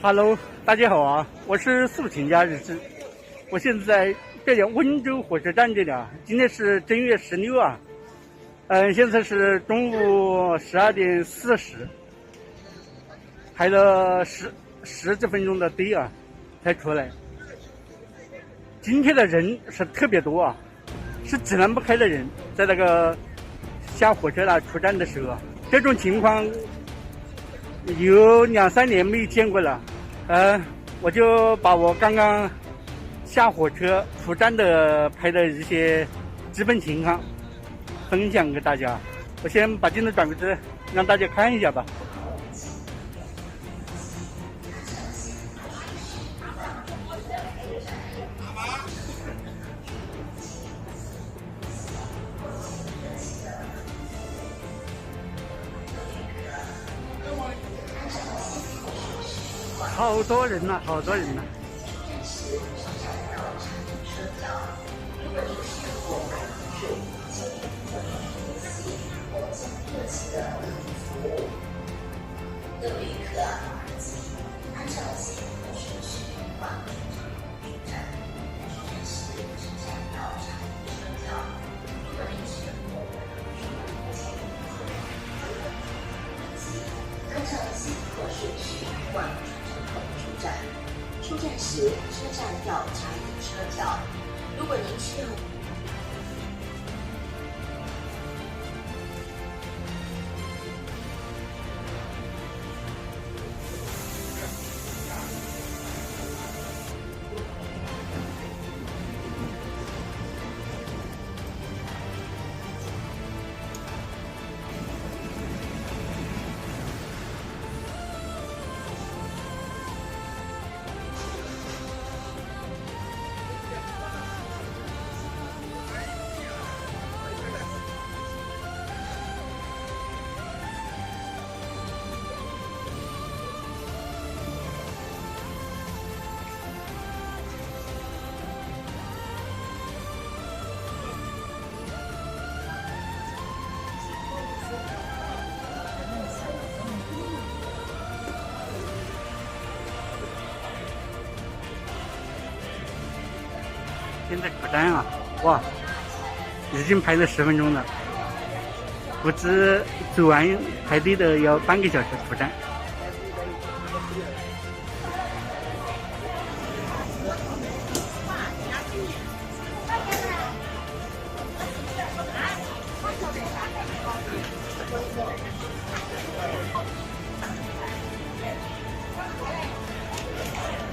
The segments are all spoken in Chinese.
Hello，大家好啊，我是素琴家日志，我现在在温州火车站这里啊，今天是正月16啊，现在是中午12点40，排了十几分钟的队啊，才出来。今天的人是特别多啊，是挤难不开的人，在那个下火车了出站的时候，这种情况有2-3年没见过了。我就把我刚刚下火车出站的拍的一些基本情况分享给大家。我先把镜头转过去，让大家看一下吧。好多人呐，好多人呐！出站时，车站要查阅车条。如果您需要现在出站啊，哇，已经排了10分钟了，估计走完排队的要半个小时出站。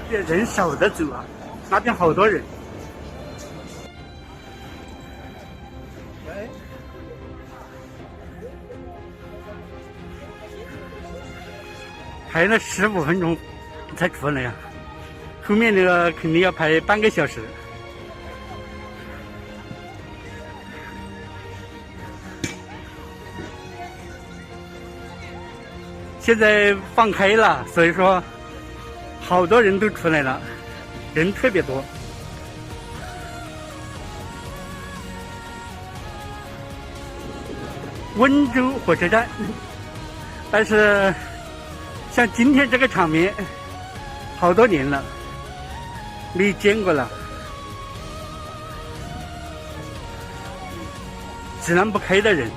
这人少的走啊，那边好多人。排了15分钟才出来呀，后面那个肯定要排半个小时。现在放开了，所以说好多人都出来了，人特别多。温州火车站，但是像今天这个场面，好多年了，没见过了，挤难不开的人。